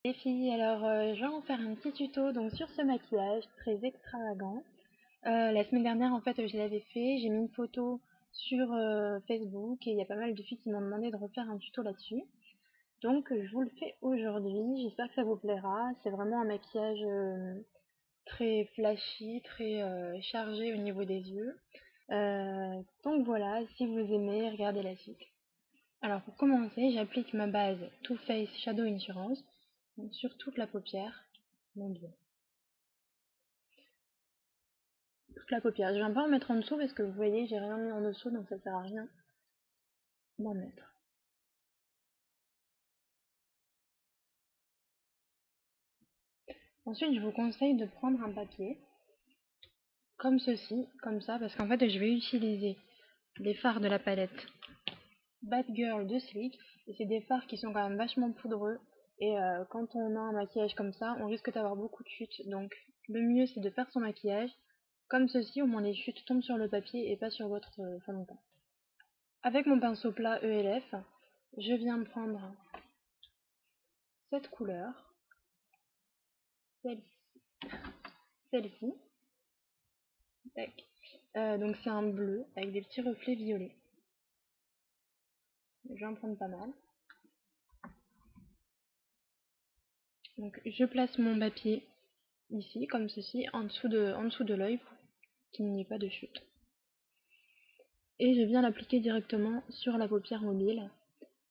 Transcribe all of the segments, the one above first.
Les filles, alors je vais en faire un petit tuto donc sur ce maquillage très extravagant. La semaine dernière en fait je l'avais fait, j'ai mis une photo sur Facebook et il y a pas mal de filles qui m'ont demandé de refaire un tuto là-dessus. Donc je vous le fais aujourd'hui, j'espère que ça vous plaira. C'est vraiment un maquillage très flashy, très chargé au niveau des yeux. Donc voilà, si vous aimez, regardez la suite. Alors pour commencer, j'applique ma base Too Faced Shadow Insurance donc sur toute la paupière. Mon dieu. Toute la paupière. Je viens pas en mettre en dessous parce que vous voyez, j'ai rien mis en dessous donc ça sert à rien d'en mettre. Ensuite, je vous conseille de prendre un papier comme ceci, comme ça, parce qu'en fait, je vais utiliser des fards de la palette Bad Girl de Sleek et c'est des fards qui sont quand même vachement poudreux et quand on a un maquillage comme ça, on risque d'avoir beaucoup de chutes. Donc, le mieux, c'est de faire son maquillage comme ceci, au moins les chutes tombent sur le papier et pas sur votre fond de teint. Avec mon pinceau plat ELF, je viens prendre cette couleur, celle-ci, donc c'est un bleu avec des petits reflets violets. Je vais en prendre pas mal. Donc je place mon papier ici, comme ceci, en dessous de l'œil pour qu'il n'y ait pas de chute. Et je viens l'appliquer directement sur la paupière mobile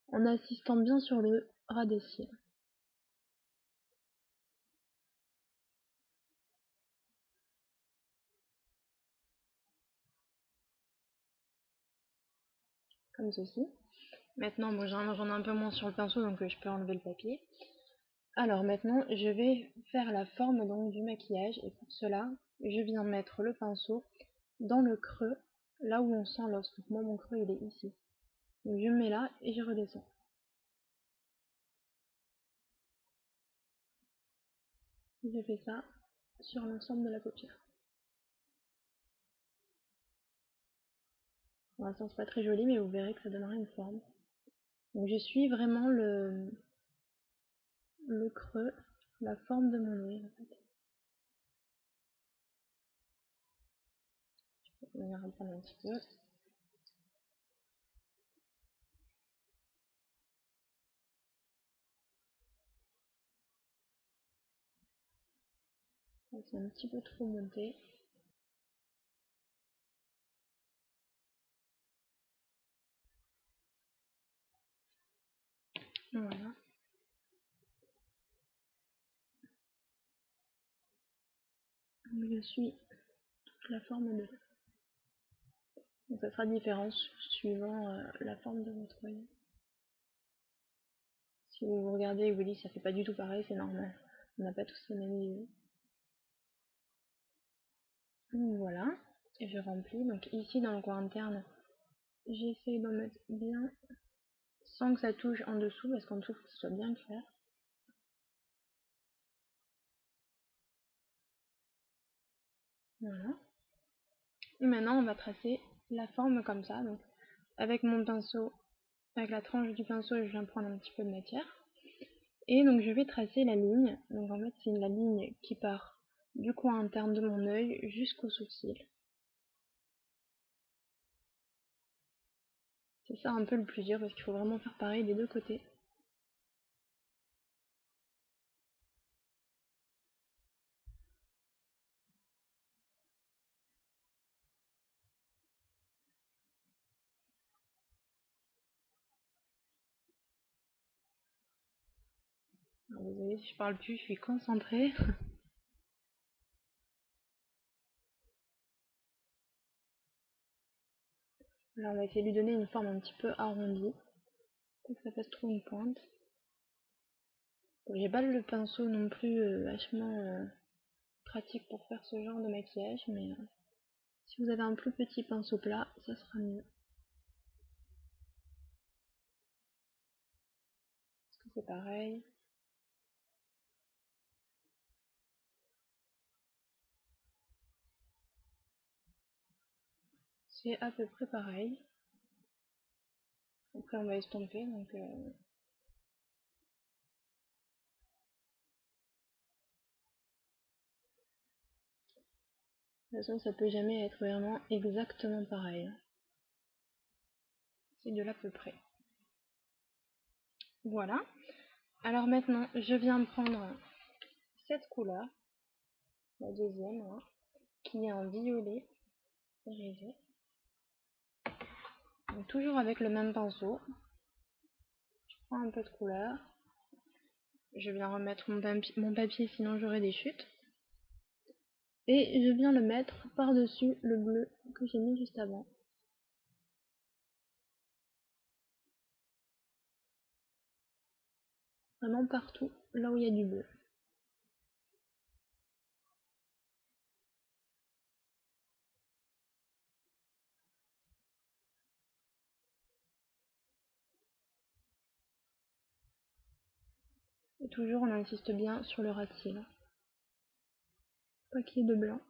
en assistant bien sur le ras des cils. Comme ceci. Maintenant, bon, j'en ai un peu moins sur le pinceau donc je peux enlever le papier. Alors maintenant, je vais faire la forme donc du maquillage et pour cela, je viens mettre le pinceau dans le creux, là où on sent l'os. Donc moi, mon creux, il est ici. Donc je me mets là et je redescends. Je fais ça sur l'ensemble de la paupière. Pour l'instant, c'est pas très joli, mais vous verrez que ça donnera une forme. Donc je suis vraiment le creux, la forme de mon œil en fait. Je vais reprendre un petit peu. C'est un petit peu trop monté. Voilà. Donc je suis toute la forme de. Donc ça sera différent suivant la forme de votre œil. Si vous regardez et vous dites ça fait pas du tout pareil, c'est normal. On n'a pas tous les mêmes yeux. Donc voilà. Et je remplis. Donc ici dans le coin interne, j'essaye d'en mettre bien sans que ça touche en dessous parce qu'en dessous il faut que ce soit bien clair. Voilà. Et maintenant on va tracer la forme comme ça. Donc avec mon pinceau, avec la tranche du pinceau, je viens prendre un petit peu de matière. Et donc je vais tracer la ligne. Donc en fait c'est la ligne qui part du coin interne de mon œil jusqu'au sourcil. C'est ça un peu le plus dur parce qu'il faut vraiment faire pareil des deux côtés. Alors, désolée si je parle plus, je suis concentrée. Là on va essayer de lui donner une forme un petit peu arrondie pour que ça fasse trop une pointe. Bon, j'ai pas le pinceau non plus vachement pratique pour faire ce genre de maquillage, mais si vous avez un plus petit pinceau plat, ça sera mieux. Parce que c'est pareil. C'est à peu près pareil. Après on va estomper donc De toute façon, ça peut jamais être vraiment exactement pareil. C'est de l'à peu près. Voilà. Alors maintenant, je viens prendre cette couleur, la deuxième, hein, qui est en violet résé. Donc, toujours avec le même pinceau. Je prends un peu de couleur. Je viens remettre mon papier, sinon j'aurai des chutes. Et je viens le mettre par-dessus le bleu que j'ai mis juste avant. Vraiment partout, là où il y a du bleu. Et toujours, on insiste bien sur le ras de cils. Pas qu'il y ait de blanc.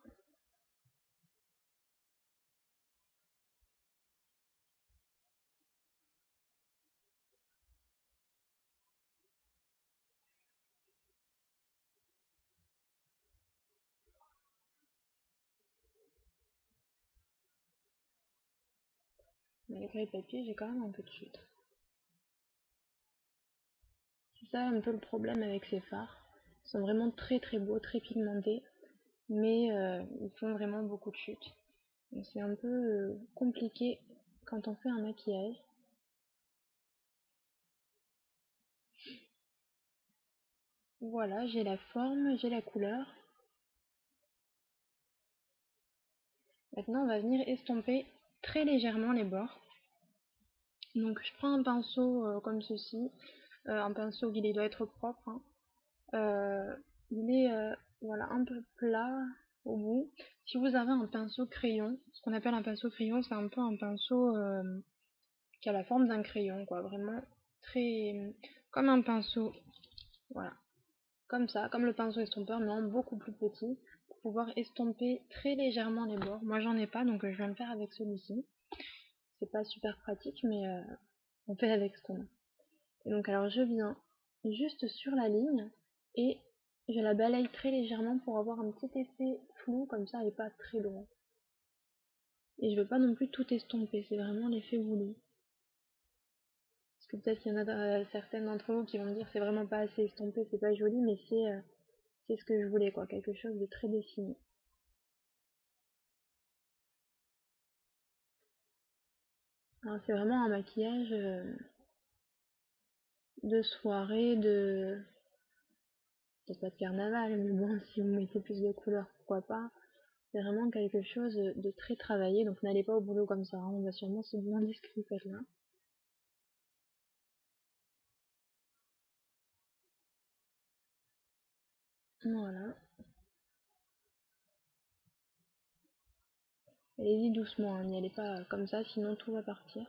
Malgré le papier, j'ai quand même un peu de chute. C'est ça un peu le problème avec ces fards. Ils sont vraiment très très beaux, très pigmentés, mais ils font vraiment beaucoup de chutes. Donc c'est un peu compliqué quand on fait un maquillage. Voilà, j'ai la forme, j'ai la couleur. Maintenant, on va venir estomper très légèrement les bords. Donc je prends un pinceau comme ceci, un pinceau qui doit être propre, hein. Il est voilà, un peu plat au bout. Si vous avez un pinceau crayon, ce qu'on appelle un pinceau crayon, c'est un peu un pinceau qui a la forme d'un crayon, quoi, vraiment très comme un pinceau, voilà, comme ça, comme le pinceau estompeur, mais en beaucoup plus petit, pour pouvoir estomper très légèrement les bords. Moi j'en ai pas, donc je vais le faire avec celui-ci. C'est pas super pratique, mais on fait avec ce qu'on a. Et donc alors je viens juste sur la ligne et je la balaye très légèrement pour avoir un petit effet flou comme ça et pas très droit. Et je veux pas non plus tout estomper, c'est vraiment l'effet voulu. Parce que peut-être qu'il y en a certaines d'entre vous qui vont me dire c'est vraiment pas assez estompé, c'est pas joli, mais c'est ce que je voulais, quoi, quelque chose de très dessiné. Alors c'est vraiment un maquillage de soirée, peut-être pas de carnaval, mais bon, si vous mettez plus de couleurs, pourquoi pas. C'est vraiment quelque chose de très travaillé, donc n'allez pas au boulot comme ça, hein. On va sûrement se demander ce que vous faites là. Voilà. Allez-y doucement, hein, n'y allez pas comme ça, sinon tout va partir.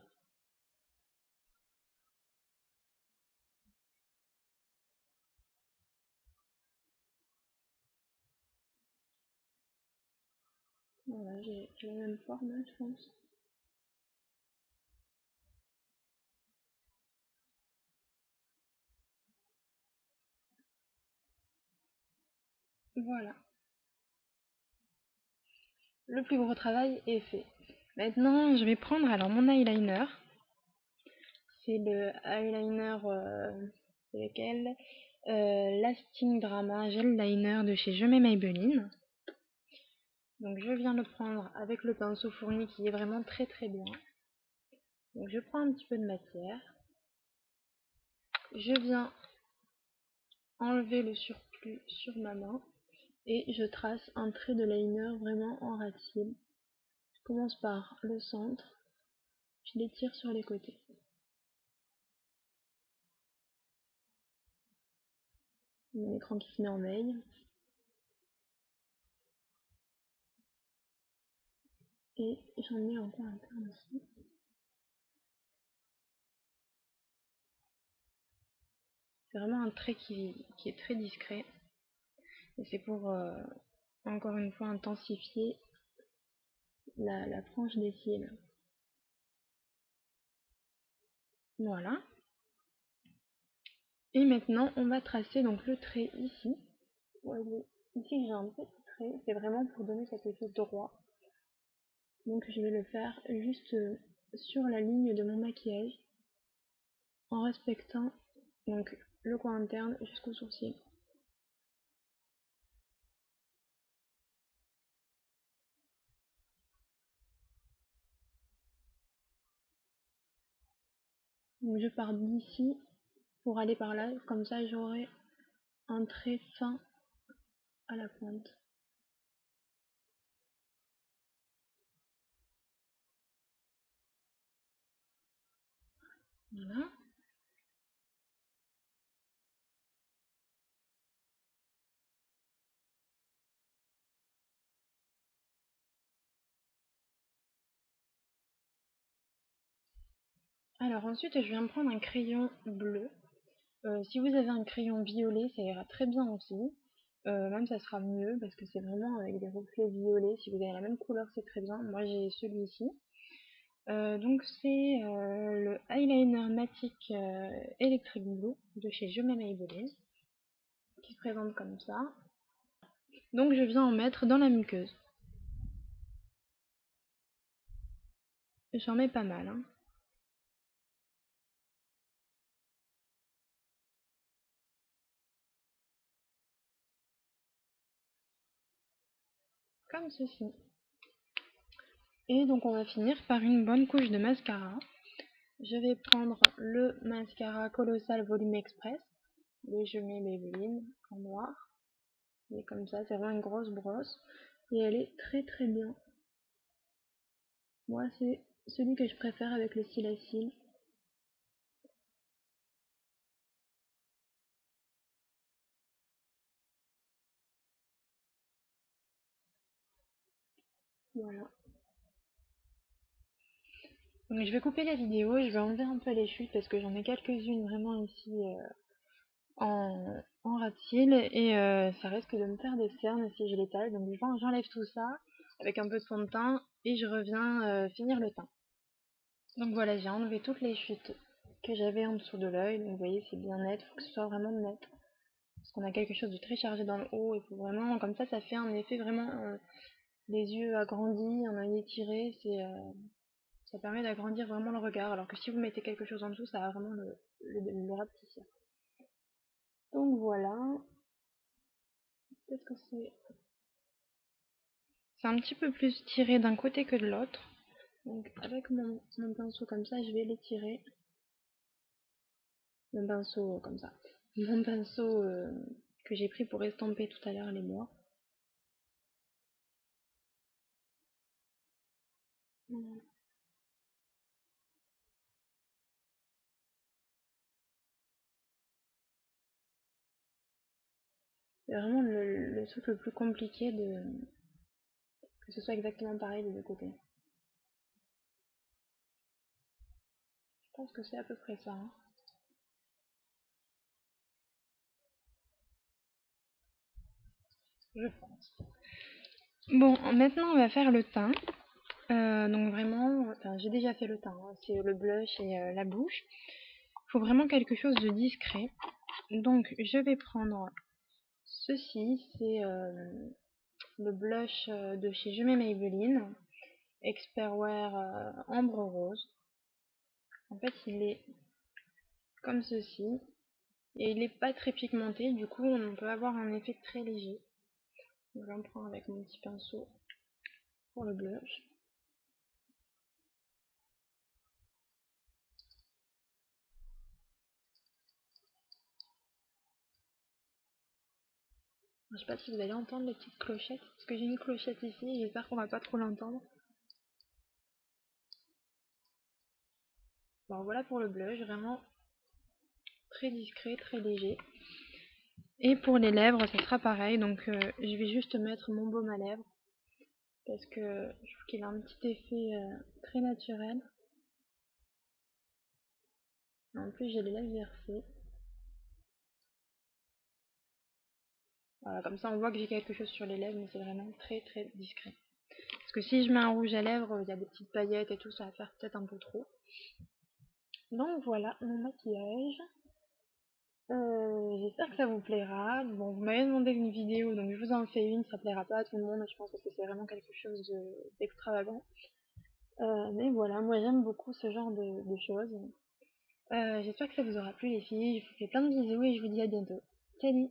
Voilà, j'ai la même forme, hein, je pense. Voilà. Le plus gros travail est fait. Maintenant, je vais prendre alors mon eyeliner. C'est le eyeliner, c'est lequel Lasting Drama Gel Liner de chez Je mets Maybelline. Donc je viens le prendre avec le pinceau fourni qui est vraiment très très bien. Donc je prends un petit peu de matière. Je viens enlever le surplus sur ma main et je trace un trait de liner vraiment en ras de cils. Je commence par le centre, je l'étire sur les côtés. Mon écran qui se met en veille. Et j'en mets en coin interne aussi. C'est vraiment un trait qui est très discret. Et c'est pour, encore une fois, intensifier la frange des cils. Voilà. Et maintenant, on va tracer donc le trait ici. Ouais, ici, j'ai un petit trait, c'est vraiment pour donner cet effet droit. Donc je vais le faire juste sur la ligne de mon maquillage, en respectant donc le coin interne jusqu'au sourcil. Donc je pars d'ici pour aller par là, comme ça j'aurai un trait fin à la pointe. Voilà. Alors ensuite je viens prendre un crayon bleu. Si vous avez un crayon violet, ça ira très bien aussi. Même ça sera mieux parce que c'est vraiment avec des reflets violets. Si vous avez la même couleur, c'est très bien. Moi j'ai celui-ci. Donc c'est le eyeliner Matic Electric Blue de chez Je m'aime Maybelline qui se présente comme ça. Donc je viens en mettre dans la muqueuse. J'en mets pas mal, hein. Comme ceci. Et donc on va finir par une bonne couche de mascara. Je vais prendre le mascara Colossal Volume Express de Je m'aime Maybelline en noir. Et comme ça, c'est vraiment une grosse brosse. Et elle est très très bien. Moi, c'est celui que je préfère avec le cil à cils. Voilà. Donc je vais couper la vidéo, je vais enlever un peu les chutes parce que j'en ai quelques-unes vraiment ici en ras de cils et ça risque de me faire des cernes si je l'étale. Donc j'enlève tout ça avec un peu de fond de teint et je reviens finir le teint. Donc voilà, j'ai enlevé toutes les chutes que j'avais en dessous de l'œil. Donc vous voyez, c'est bien net, il faut que ce soit vraiment net. Parce qu'on a quelque chose de très chargé dans le haut, il faut vraiment, comme ça fait un effet vraiment les yeux agrandis, un œil étiré, ça permet d'agrandir vraiment le regard, alors que si vous mettez quelque chose en dessous, ça va vraiment le rapetisser. Donc voilà, peut-être que c'est un petit peu plus tiré d'un côté que de l'autre. Donc avec mon pinceau comme ça, je vais l'étirer. Mon pinceau comme ça. Mon pinceau que j'ai pris pour estamper tout à l'heure les bois. Voilà. C'est vraiment le truc le plus compliqué que ce soit exactement pareil des deux côtés. Je pense que c'est à peu près ça, hein. Je pense. Bon, maintenant on va faire le teint. Donc vraiment, enfin, j'ai déjà fait le teint, hein. C'est le blush et la bouche. Il faut vraiment quelque chose de discret. Donc je vais prendre ceci, c'est le blush de chez Je m'aime Maybelline, Expert Wear Ambre Rose. En fait, il est comme ceci et il n'est pas très pigmenté, du coup on peut avoir un effet très léger. Donc j'en prends avec mon petit pinceau pour le blush. Je sais pas si vous allez entendre les petites clochettes, parce que j'ai une clochette ici, j'espère qu'on va pas trop l'entendre. Bon, voilà pour le blush, vraiment très discret, très léger. Et pour les lèvres, ça sera pareil, donc je vais juste mettre mon baume à lèvres, parce que je trouve qu'il a un petit effet très naturel. En plus, j'ai les lèvres versées. Voilà, comme ça on voit que j'ai quelque chose sur les lèvres, mais c'est vraiment très très discret. Parce que si je mets un rouge à lèvres, il y a des petites paillettes et tout, ça va faire peut-être un peu trop. Donc voilà mon maquillage. J'espère que ça vous plaira. Bon, vous m'avez demandé une vidéo, donc je vous en fais une. Ça plaira pas à tout le monde, je pense, parce que c'est vraiment quelque chose d'extravagant. Mais voilà, moi j'aime beaucoup ce genre de choses. J'espère que ça vous aura plu les filles. Je vous fais plein de bisous et je vous dis à bientôt. Salut!